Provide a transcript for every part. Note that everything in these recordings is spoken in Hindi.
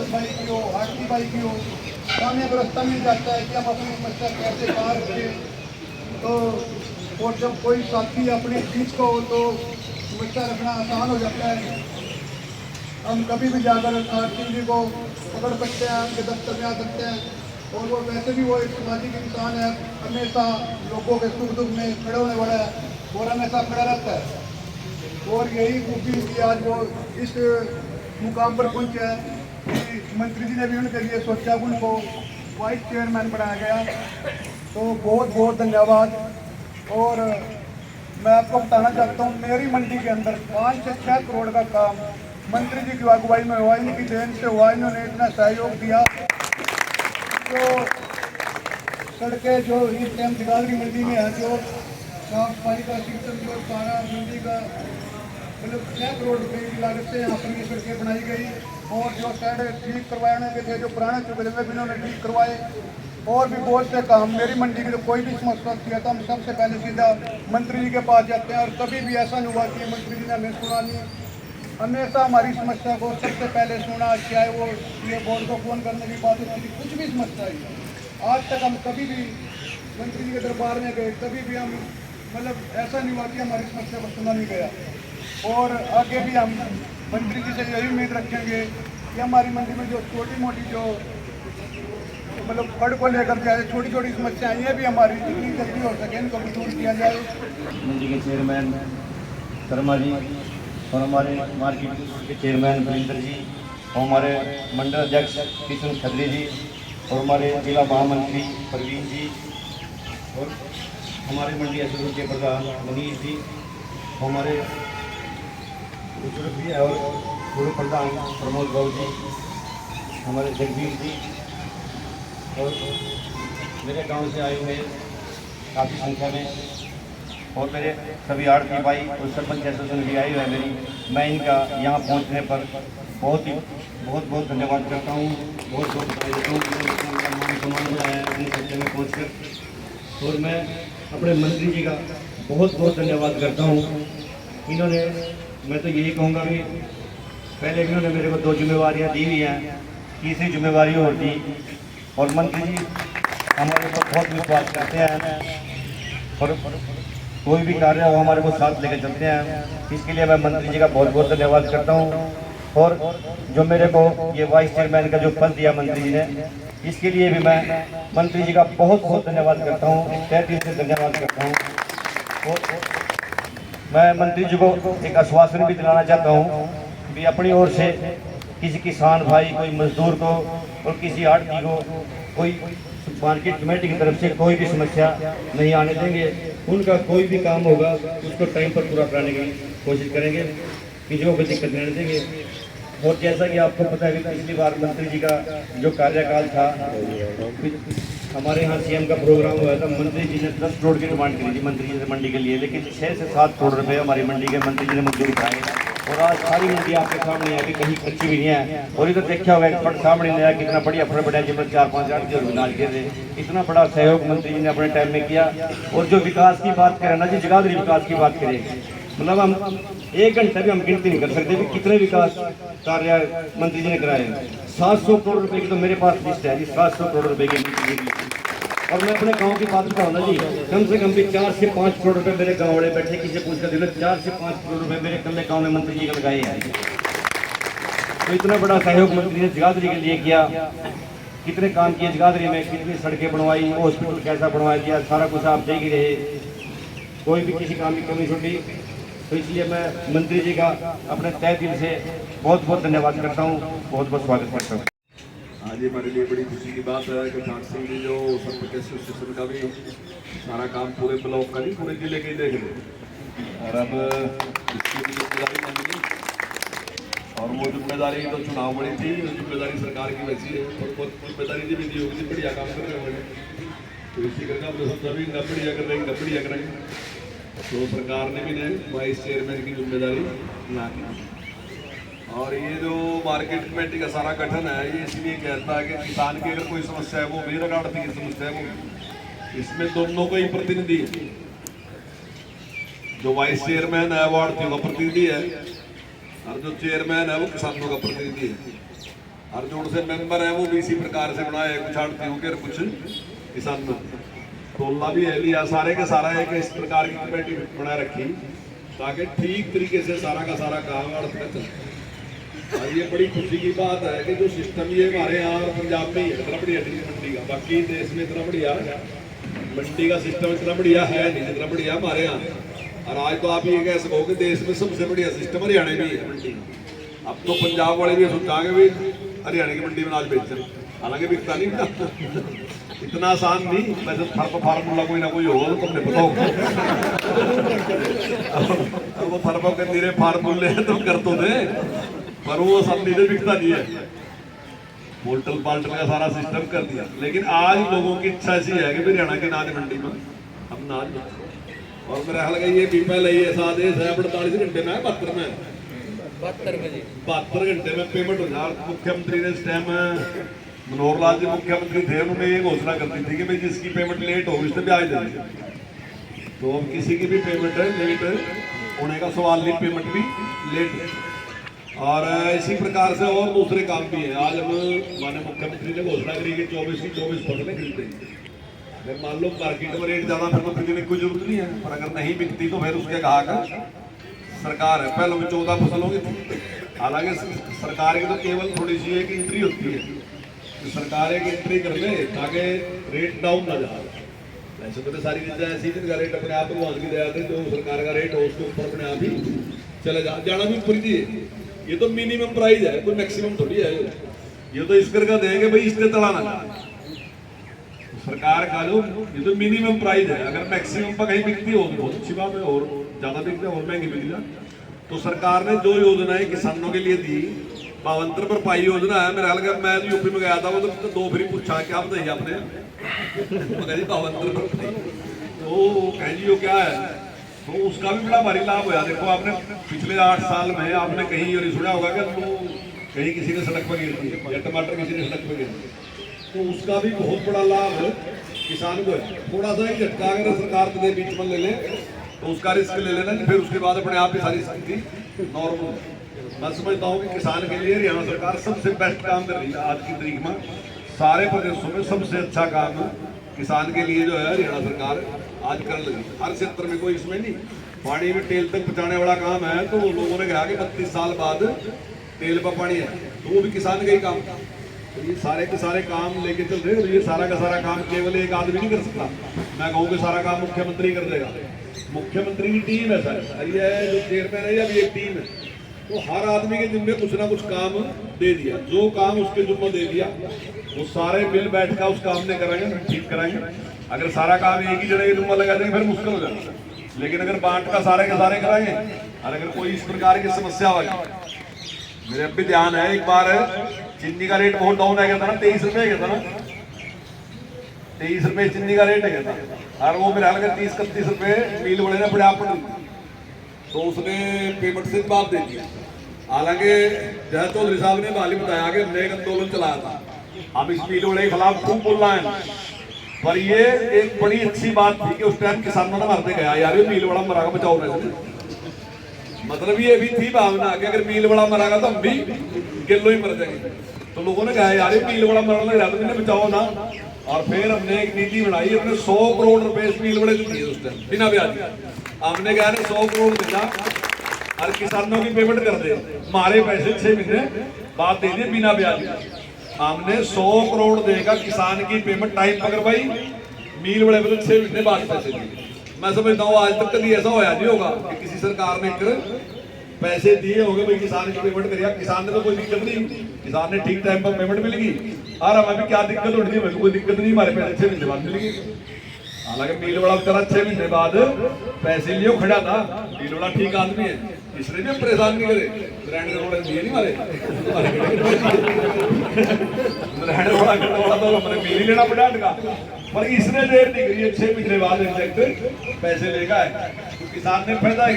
भाई की हो, आरती भाई की हो, हमें एक रास्ता मिल जाता है कि हम अपनी समस्या कैसे पार करें। तो और जब कोई साथी अपने बीच को हो तो समस्या रखना आसान हो जाता है। हम कभी भी जाकर आरती जी को पकड़ सकते हैं, उनके दफ्तर में आ सकते हैं। और वो वैसे भी वो एक सामाजिक इंसान है, हमेशा लोगों के सुख दुख में खड़े होने वाला है और हमेशा खड़ा रहता है। और यही खूबी कि आज वो इस मुकाम पर पहुंचे हैं कि मंत्री जी ने भी उनके लिए सोचा, उनको वाइस चेयरमैन बनाया गया। तो बहुत बहुत धन्यवाद। और मैं आपको बताना चाहता हूँ, मेरी मंडी के अंदर 5 से 6 करोड़ का काम मंत्री जी की अगुवाई में हुआ, इनकी देन से हुआ। इन्होंने इतना सहयोग दिया। तो सड़कें जो इस टाइम जगाधरी मंडी में है, जो साफ सफाई का सिस्टम, जो सारा मंडी का मतलब 6 करोड़ रुपए की लागत से यहाँ पर ये सड़कें बनाई गई। और जो सड़क ठीक करवाने के थे, जो पुराने चुके थे, इन्होंने ठीक करवाए। और भी बहुत से काम, मेरी मंडी की तो कोई भी समस्या होती है तो हम सबसे पहले सीधा मंत्री जी के पास जाते हैं। और कभी भी ऐसा नहीं हुआ कि मंत्री जी ने हमें सुना नहीं, हमेशा हमारी समस्या को सबसे पहले सुना। चाहे वो ये बोर्ड को फोन करने की बात होती थी, कुछ भी समस्या है, आज तक हम कभी भी मंत्री जी के दरबार में गए, कभी भी हम मतलब ऐसा नहीं हुआ कि हमारी समस्या को सुना नहीं गया। और आगे भी हम मंत्री जी से यही उम्मीद रखेंगे कि हमारी मंडी में जो छोटी मोटी जो मतलब फंड को लेकर के छोटी छोटी समस्याएं, ये भी हमारी जितनी जल्दी हो सके इनको भी दूर किया जाए। मंडी के चेयरमैन शर्मा जी और हमारे मार्केट के चेयरमैन बरिंदर जी और हमारे मंडल अध्यक्ष किशन खत्री जी और हमारे जिला महामंत्री परवीन जी और हमारे मंडी एसोसिएशन के प्रधान मनीष जी, हमारे बुजुर्ग भी और पूर्व प्रधान प्रमोद बाबू जी, हमारे जगदीश जी और मेरे गांव से आए हुए काफ़ी संख्या में, और मेरे सभी आड़ती भाई और सरपंच एसोसिएशन भी आए हुए हैं मेरी। मैं इनका यहाँ पहुँचने पर बहुत धन्यवाद करता हूँ, बहुत बधाई देता हूँ। मान सम्मान बनाया है अपने क्षेत्र में पहुँच कर। और मैं अपने मंत्री जी का बहुत धन्यवाद करता हूँ। इन्होंने, मैं तो यही कहूँगा कि पहले इन्होंने मेरे को 2 जिम्मेवारियाँ दी हुई हैं, तीसरी जिम्मेवारी और दी। और मंत्री जी हमारे ऊपर बहुत विश्वास करते हैं और कोई भी कार्य हो हमारे को साथ लेकर चलते हैं। इसके लिए मैं मंत्री जी का बहुत धन्यवाद करता हूँ। और जो मेरे को ये वाइस चेयरमैन का जो पद दिया मंत्री जी ने, इसके लिए भी मैं मंत्री जी का बहुत धन्यवाद करता हूँ, तहे दिल से धन्यवाद करता हूँ। और मैं मंत्री जी को एक आश्वासन भी दिलाना चाहता हूँ कि अपनी ओर से किसी किसान भाई, कोई मजदूर को और किसी आड़ती को कोई मार्केट कमेटी की तरफ से कोई भी समस्या नहीं आने देंगे। उनका कोई भी काम होगा उसको टाइम पर पूरा कराने की कोशिश करेंगे, किसी को कोई दिक्कत नहीं देंगे। और जैसा कि आपको पता है कि पिछली बार मंत्री जी का जो कार्यकाल था, हमारे यहाँ सीएम का प्रोग्राम हुआ था, मंत्री जी ने 10 करोड़ की डिमांड करी थी मंत्री जी से मंडी के लिए, लेकिन 6 से 7 करोड़ रुपए हमारी मंडी के मंत्री जी ने मंजूर कराए। और आज सारी मंडी आपके सामने है कि कहीं कच्ची भी नहीं है। और इधर देखा होगा एक फट सामने नहीं आया, कितना बढ़िया फट बढ़िया, जिसमें 4-5 आठ जो नाच के थे, इतना बड़ा सहयोग मंत्री जी ने अपने टाइम में किया। और जो विकास की बात करें ना जी, जगाधरी विकास की बात करें, मतलब हम 1 घंटे भी हम गिनती नहीं कर सकते कि कितने विकास कार्य मंत्री जी ने कराए। 700 करोड़ रुपए की तो मेरे पास लिस्ट है जी, 700 करोड़ रुपए की। और मैं अपने गांव की बात बताऊँ ना जी, कम से कम भी 4 से 5 करोड़ रुपए मेरे गांव वाले बैठे, किसी पूछ कर दिलो, 4 से 5 करोड़ रुपए मेरे कल्ले गांव में मंत्री जी का लगाए हैं। तो इतना बड़ा सहयोग मंत्री ने जगाधरी के लिए किया, कितने काम किए जगाधरी में, कितनी सड़कें बनवाई, हॉस्पिटल कैसा बनवा दिया, सारा कुछ आप देख ही रहे, कोई भी किसी काम की कमी छूटी। तो इसलिए मैं मंत्री जी का अपने तहे दिल से बहुत धन्यवाद करता हूँ, बहुत स्वागत करता हूँ। आज ये हमारे लिए बड़ी खुशी की बात है कि ठाक सिंह जी जो सरपंच एसोसिएशन का भी सारा काम पूरे ब्लॉक का नहीं, पूरे जिले के ही देख रहे, और अब इसकी भी जिम्मेदारी बन गई। और वो जिम्मेदारी तो चुनाव बड़ी थी, जिम्मेदारी सरकार की वैसी है, और बहुत जिम्मेदारी भी दी होगी, बढ़िया काम कर रहे हैं। तो इसी करके अपने सब सभी बढ़िया करेंगे। तो सरकार ने भी वाइस चेयरमैन की जिम्मेदारी ना की। और ये जो मार्केट कमेटी का सारा गठन है, ये इसलिए कहता है कि किसान की अगर कोई समस्या है, वो मेरा आड़ती की समस्या है, वो इसमें दोनों को ही प्रतिनिधि है। जो वाइस चेयरमैन है वो आड़तियों का प्रतिनिधि है, और जो चेयरमैन है वो किसानों का प्रतिनिधि है। अर्जुन से मेंबर है वो भी इसी प्रकार से बनाए, कुछ आड़ती होकर कुछ किसान तोलना भी है लिया, सारे के सारा एक इस प्रकार की कमेटी बना रखी ताकि ठीक तरीके से सारा का सारा काम आड़त में चले। और ये बड़ी खुशी की बात है कि जो सिस्टम ये हमारे यहाँ पंजाब में ही है इतना बढ़िया मंडी का, बाकी देश में इतना बढ़िया मंडी का सिस्टम इतना बढ़िया है नहीं जितना बढ़िया हमारे यहाँ। और आज तो आप ये कह सको कि देश में सबसे बढ़िया सिस्टम हरियाणा में ही है मंडी। अब तो पंजाब वाले भी सोचांगे भी हरियाणा की मंडी में आज बेचना, हालांकि बिकता नहीं ना इतना आसान नहीं। वैसे फार्मूला कोई ना कोई होगा तो तुमने पता होगा अब वो फर्मों के मेरे फार्मूले तो कर तो दे, पर वो आसानी से बिकता नहीं है। पोर्टल पाल्टल का सारा सिस्टम कर दिया, लेकिन आज लोगों की इच्छा ऐसी है कि हरियाणा की नाज मंडी में हम नाज। और मेरा ख्याल है ये भी पहले ही ऐसा आदेश है 48 घंटे में 72 घंटे में पेमेंट हो जाए। मुख्यमंत्री ने इस टाइम मनोहर लाल जी मुख्यमंत्री थे, उन्होंने ये घोषणा कर दी थी कि भाई जिसकी पेमेंट लेट हो उससे ब्याज देंगे। तो अब किसी की भी पेमेंट लेट होने का सवाल नहीं, पेमेंट भी लेट। और इसी प्रकार से और दूसरे काम भी है। आज हम माननीय मुख्यमंत्री ने घोषणा करी कि 24 की 24 फसलें खरीदेंगे। अगर मान लो मार्केट में रेट ज़्यादा फिर तो खरीदने की कोई जरूरत नहीं है, पर अगर नहीं बिकती तो फिर उसके कहा का सरकार है। पहले में 14 फसल होगी थी, हालांकि सरकार की तो केवल थोड़ी सी एक एंट्री होती है कि सरकार एक एंट्री कर ले ताकि रेट डाउन ना जाए। वैसे तो सारी चीज़ें ऐसी जिनका रेट अपने आप भगवान की दया से जो सरकार का रेट हो उसके ऊपर अपने आप ही चले जाना भी ऊपर ही है। ये तो मिनिमम प्राइस है, कोई मैक्सिमम थोड़ी है। ये तो इस करके देंगे भाई इसके तड़ा ना जाए सरकार का जो, ये तो मिनिमम प्राइस है। अगर मैक्सिमम पर कहीं बिकती हो तो बहुत अच्छी बात है, और ज़्यादा बिक जाए और महंगी बिक जाए। तो सरकार ने जो योजनाएं किसानों के लिए दी, 52 पर पाई योजना है। मेरा ख्याल मैं यूपी में गया था, वो तो 2 फ्री पूछा क्या बताइए आपने, जी 52 पर पाई तो कह जी वो क्या है। तो उसका भी बड़ा भारी लाभ होया। देखो आपने पिछले 8 साल में आपने कहीं ये सुना होगा कि तो कहीं किसी ने सड़क पर गिर दी या टमाटर किसी ने सड़क पर गिर दी, तो उसका भी बहुत बड़ा लाभ किसान को है। थोड़ा सा ही झटका अगर सरकार के बीच में ले ले तो उसका रिस्क ले लेना, फिर उसके बाद अपने आप ही सारी स्थिति नॉर्मल। मैं समझता हूँ कि किसान के लिए हरियाणा सरकार सबसे बेस्ट काम कर रही है आज की तारीख में। सारे प्रदेशों में सबसे अच्छा काम किसान के लिए जो है हरियाणा सरकार आज कर लगी। हर क्षेत्र में कोई इसमें नहीं, पानी में तेल तक पहुँचाने वाला काम है। तो लोगों ने कहा कि 32 साल बाद तेल पर पानी है, तो वो भी किसान का ही काम। तो ये सारे के सारे काम लेके चल रहे हैं। ये सारा का सारा काम केवल एक आदमी नहीं कर सकता। मैं कहूँ कि सारा काम मुख्यमंत्री कर देगा। मुख्यमंत्री की टीम है सर, ये जो चेयरमैन है अभी एक टीम है, तो हर आदमी के जिम्मे कुछ ना कुछ काम दे दिया। जो काम उसके जिम्मे दे दिया वो सारे मिल बैठ कर उस काम ने कराएंगे, ठीक कराएंगे। अगर सारा काम एक ही जगह के जिम्मा लगा देंगे फिर मुश्किल हो जाएगा, लेकिन अगर बांट का सारे के सारे कराएंगे। और अगर कोई इस प्रकार की समस्या हो, मेरे अब भी ध्यान है एक बार चीनी का रेट बहुत डाउन आ गया था ना, 23 रुपये गया था ना, 23 रुपये चीनी का रेट है था। और वो मेरे हाल 30-31 रुपये मिल वाले ने बड़े आप तो उसने पेमेंट से जवाब दे दिया। हालांकि जय चौधरी साहब ने बाली बताया कि हमने एक आंदोलन चलाया था, हम इस मिल वाले के खिलाफ खूब बोल रहे हैं। पर ये एक बड़ी अच्छी बात थी कि उस टाइम किसानों ने मारते गया यार ये मिल वाला मरागा बचाओ रहे। मतलब ये भी थी भावना कि अगर मिल वाला मरागा तो हम भी गिल्लो ही मर जाएंगे। तो लोगों ने कहा यार ये मिल वाला मरना लग रहा तो मैंने बचाओ ना। और फिर हमने एक नीति बनाई, हमने 100 करोड़ रुपए इस मिल वाले को दिए उस टाइम बिना ब्याज। हमने कहा 100 करोड़ देना और किसानों की पेमेंट कर दे, हमारे पैसे 6 महीने बाद दे दिए बिना ब्याज। हमने 100 करोड़ देगा किसान की पेमेंट टाइम पर करवाई, मिल वाले को 6 महीने बाद पैसे दिए। मैं समझता हूँ आज तक कभी ऐसा होया नहीं होगा कि किसी सरकार ने पैसे दिए होंगे भाई किसान की पेमेंट करिए। किसान ने तो कोई दिक्कत नहीं, किसान ने ठीक टाइम पर पेमेंट मिलेगी। और हमें भी क्या दिक्कत होनी थी, कोई दिक्कत नहीं, हमारे पैसे 6 महीने बाद मिलेगी। हालांकि मिल वाला बेचारा 6 महीने बाद पैसे लिए खड़ा था। मिल वाला ठीक आदमी है, इसलिए भी परेशान नहीं करे। ब्रांड रोड़ा दिए नहीं मारे ब्रांड रोड़ा तो हमने मिल ही लेना पड़ा का। पर इसने देर नहीं करी, 6 महीने बाद एग्जैक्ट पैसे लेगा है। तो किसान ने फायदा है,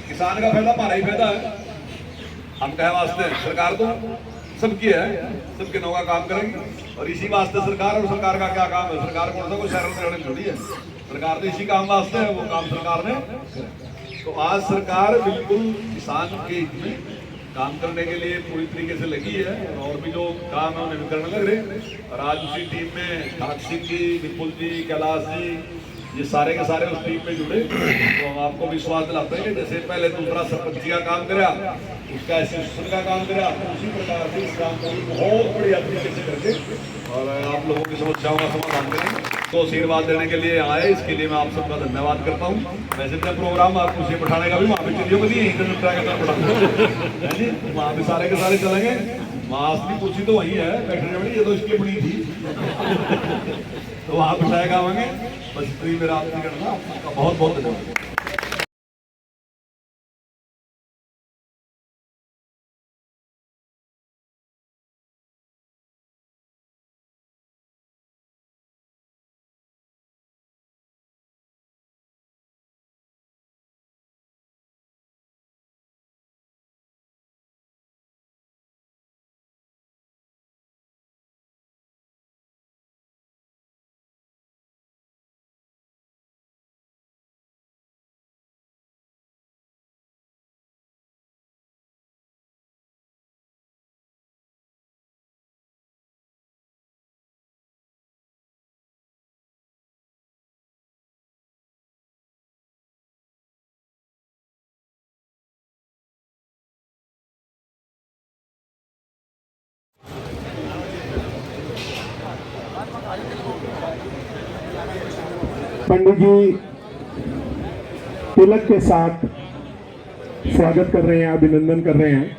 किसान का फायदा हमारा ही फायदा है। हम कहे वास्ते सरकार तो सबकी है, सबके नौ का काम करेंगे। और इसी वास्ते सरकार, और सरकार का क्या काम है, सरकार कौन सा कोई शहर में थोड़ी है, सरकार तो इसी काम वास्ते है, वो काम सरकार ने। तो आज सरकार बिल्कुल किसान के हित में काम करने के लिए पूरी तरीके से लगी है और भी जो काम है उन्हें भी करने लग रहे। और आज उसी टीम में ठाक सिंह जी, विपुल जी, कैलाश जी, ये सारे के सारे उस टीम में जुड़े। तो हम आपको विश्वास दिलाते हैं कि जैसे पहले दूसरा सरपंची का काम करा, उसका एसोसिएशन का काम करा, उसी प्रकार से इस काम को भी बहुत बढ़िया तरीके से करके और आप लोगों की समस्याओं का समाधान करेंगे। तो आशीर्वाद देने के लिए आए, इसके लिए मैं आप सबका धन्यवाद करता हूँ। वैसे तो प्रोग्राम आपको उसे बैठाने का भी वहाँ पे चलिए कभी यहीं पर ट्राई करना पड़ा है जी, वहाँ पे सारे के सारे चलेंगे। वहाँ असली कुर्सी तो वही है बैठने वाली, ये तो इसकी बड़ी थी तो वहाँ बिठाएगा आवांगे। बस इतनी मेरा आपकी करना, आपका बहुत बहुत धन्यवाद। पंडित जी तिलक के साथ स्वागत कर रहे हैं, अभिनंदन कर रहे हैं।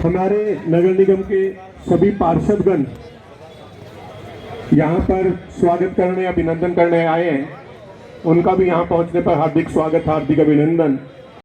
हमारे नगर निगम के सभी पार्षदगण यहाँ पर स्वागत करने, अभिनंदन करने आए हैं। उनका भी यहाँ पहुँचने पर हार्दिक स्वागत, हार्दिक अभिनंदन।